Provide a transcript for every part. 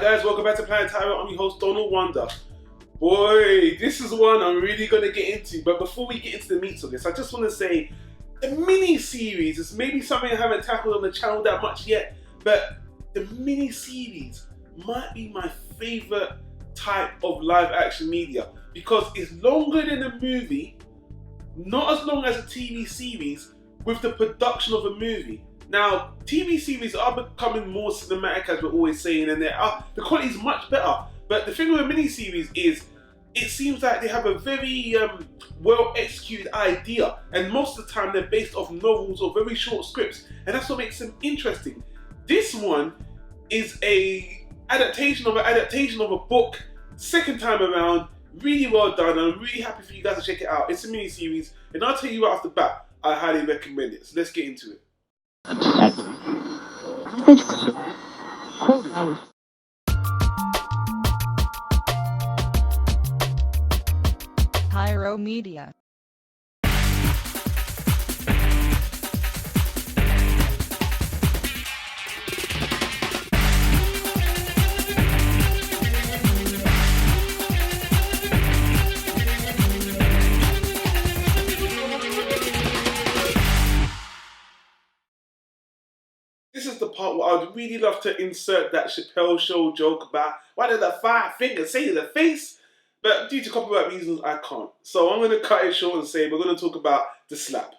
guys, welcome back to Planet Tyro. I'm your host Donald Wonder. Boy, this is one I'm really going to get into, but before we get into the meat of this, I just want to say the mini-series is maybe something I haven't tackled on the channel that much yet, but the mini-series might be my favourite type of live action media because it's longer than a movie, not as long as a TV series with the production of a movie. Now, TV series are becoming more cinematic, as we're always saying, and the quality is much better. But the thing with a miniseries is, it seems like they have a very well-executed idea, and most of the time they're based off novels or very short scripts, and that's what makes them interesting. This one is a adaptation of a book, second time around, really well done, and I'm really happy for you guys to check it out. It's a miniseries, and I'll tell you right off the bat, I highly recommend it. So let's get into it. Tyro Media. This is the part where I'd really love to insert that Chappelle Show joke about why did the 5 fingers say to the face? But due to copyright reasons, I can't. So I'm going to cut it short and say we're going to talk about The Slap.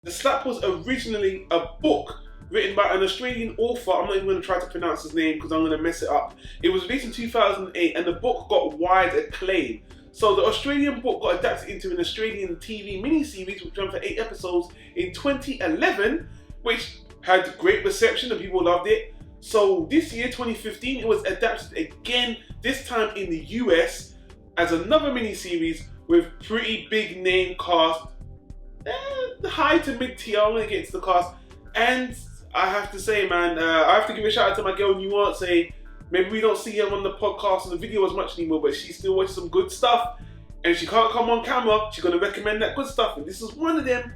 The Slap was originally a book written by an Australian author. I'm not even going to try to pronounce his name because I'm going to mess it up. It was released in 2008 and the book got wide acclaim. So the Australian book got adapted into an Australian TV miniseries which ran for 8 episodes in 2011, which had great reception and people loved it. So this year, 2015, it was adapted again, this time in the US, as another miniseries with pretty big name cast, high to mid tier. I'm gonna get into the cast, and I have to say, man, I have to give a shout out to my girl Nuance. Maybe we don't see her on the podcast and the video as much anymore, but she still watches some good stuff, and she can't come on camera. She's gonna recommend that good stuff, and this is one of them.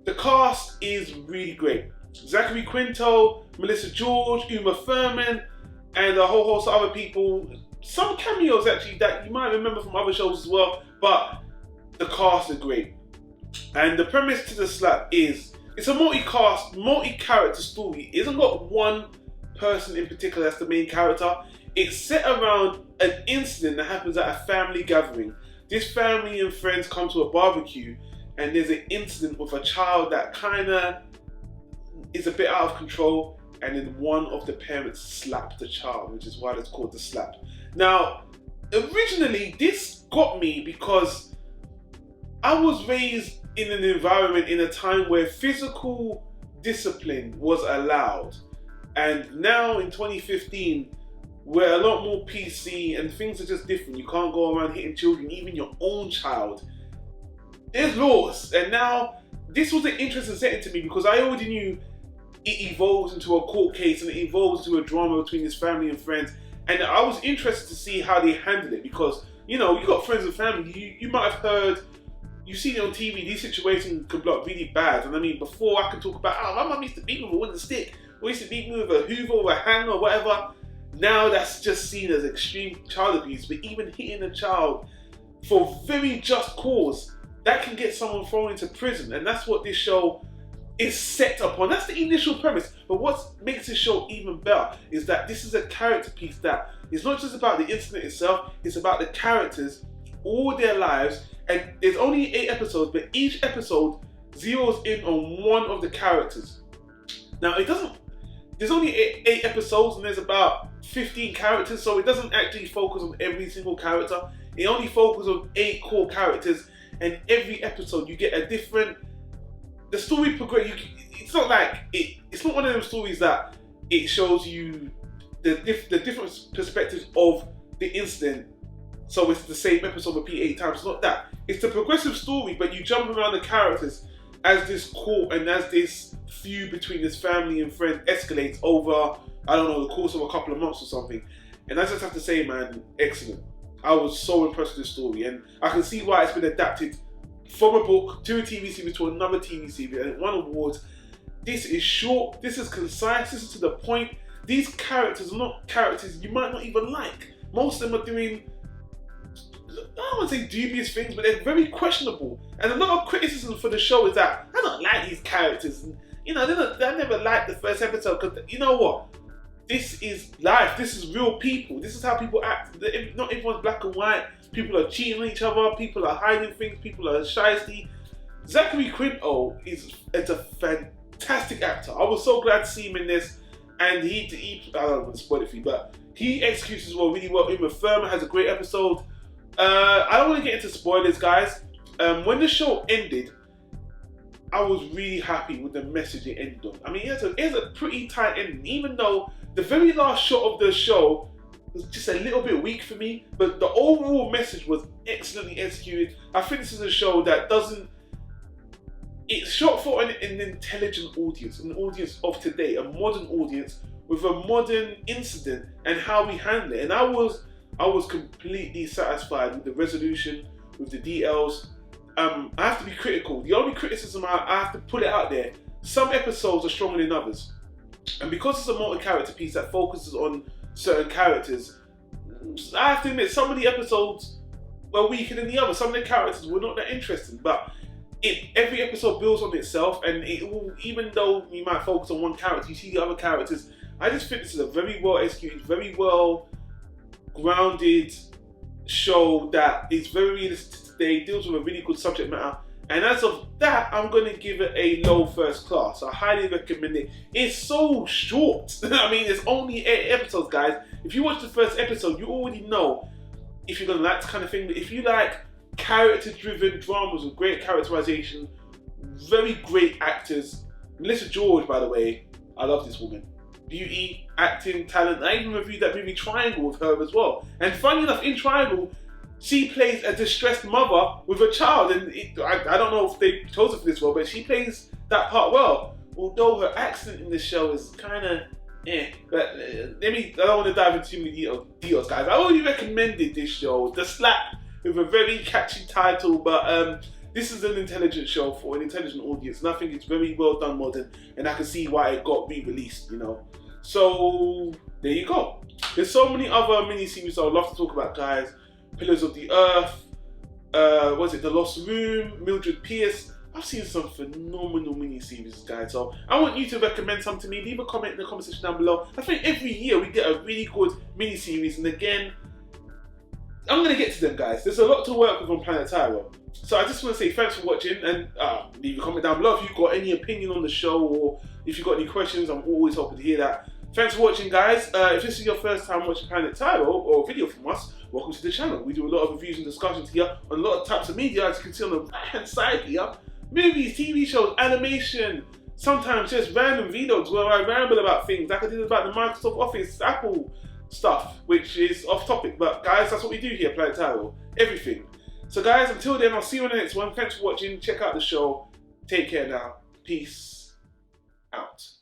The cast is really great. Zachary Quinto, Melissa George, Uma Thurman, and a whole host of other people. Some cameos actually that you might remember from other shows as well, but the cast is great. And the premise to The Slap is, it's a multi-cast, multi-character story. It hasn't got one person in particular that's the main character. It's set around an incident that happens at a family gathering. This family and friends come to a barbecue, and there's an incident with a child that kind of is a bit out of control, and then one of the parents slapped the child, which is why it's called The Slap. Now, originally this got me because I was raised in an environment in a time where physical discipline was allowed, and now in 2015 we're a lot more PC and things are just different. You can't go around hitting children, even your own child. There's laws, and now this was an interesting setting to me because I already knew it evolves into a court case and it evolves into a drama between this family and friends, and I was interested to see how they handled it because, you know, you got friends and family, you might have heard, you've seen it on TV, these situations could look really bad. And I mean, before I could talk about, oh, my mum used to beat me with a wooden stick, or used to beat me with a hoover or a hanger or whatever. Now that's just seen as extreme child abuse, but even hitting a child for very just cause, that can get someone thrown into prison, and that's what this show is set upon. That's the initial premise. But what makes this show even better is that this is a character piece that is not just about the incident itself, it's about the characters, all their lives, and there's only 8 episodes, but each episode zeroes in on one of the characters. Now there's only 8 episodes and there's about 15 characters, so it doesn't actually focus on every single character. It only focuses on 8 core characters, and every episode you get a different, the story progress. It's not like it's not one of those stories that it shows you the different perspectives of the incident, so it's the same episode repeat 8 times. It's not that. It's the progressive story, but you jump around the characters as this court and as this feud between this family and friend escalates over, I don't know, the course of a couple of months or something. And I just have to say, man, excellent. I was so impressed with this story, and I can see why it's been adapted from a book to a TV series to another TV series, and it won awards. This is short, this is concise, this is to the point. These characters are not characters you might not even like. Most of them are doing, I don't want to say dubious things, but they're very questionable. And a lot of criticism for the show is that I don't like these characters. And, you know, I never liked the first episode because, you know what? This is life. This is real people. This is how people act. Not everyone's black and white. People are cheating on each other. People are hiding things. People are shysty. Zachary Quinto is a fantastic actor. I was so glad to see him in this. And he I don't want to spoil it for you, but he executes as well really well. Uma Thurman has a great episode. I don't want to get into spoilers, guys. When the show ended, I was really happy with the message it ended on. I mean, it has a pretty tight ending, even though the very last shot of the show was just a little bit weak for me, but the overall message was excellently executed. I think this is a show that it's shot for an intelligent audience, an audience of today, a modern audience with a modern incident and how we handle it. And I was completely satisfied with the resolution, with the details. I have to be critical. The only criticism I have to put it out there, some episodes are stronger than others. And because it's a multi-character piece that focuses on certain characters, I have to admit some of the episodes were weaker than the others. Some of the characters were not that interesting, but every episode builds on itself, and even though you might focus on one character, you see the other characters. I just think this is a very well executed, very well grounded show that is very realistic today, deals with a really good subject matter. And as of that, I'm going to give it a low first class. I highly recommend it. It's so short. I mean, it's only 8 episodes, guys. If you watch the first episode, you already know if you're going to like this kind of thing. But if you like character-driven dramas with great characterization, very great actors. Melissa George, by the way, I love this woman. Beauty, acting, talent. I even reviewed that movie Triangle with her as well. And funny enough, in Triangle, she plays a distressed mother with a child, and I don't know if they chose her for this role, but she plays that part well. Although her accent in the show is kind of but I don't want to dive into too many details, guys. I already recommended this show, The Slap, with a very catchy title, but this is an intelligent show for an intelligent audience, and I think it's very well done, modern, and I can see why it got re-released, you know. So there you go. There's so many other mini-series I would love to talk about, guys. Pillars of the Earth, The Lost Room, Mildred Pierce. I've seen some phenomenal mini-series, guys. So I want you to recommend some to me. Leave a comment in the comment section down below. I think every year we get a really good mini-series, and again, I'm going to get to them, guys. There's a lot to work with on Planet Tyro. So I just want to say thanks for watching, and leave a comment down below if you've got any opinion on the show, or if you've got any questions. I'm always hoping to hear that. Thanks for watching, guys. If this is your first time watching Planet Tyro or a video from us, welcome to the channel. We do a lot of reviews and discussions here on a lot of types of media, as you can see on the right hand side here. Movies, TV shows, animation, sometimes just random videos where I ramble about things like I did about the Microsoft Office, Apple stuff, which is off topic. But guys, that's what we do here at Planet Tyro. Everything. So guys, until then, I'll see you in the next one. Thanks for watching. Check out the show. Take care now. Peace out.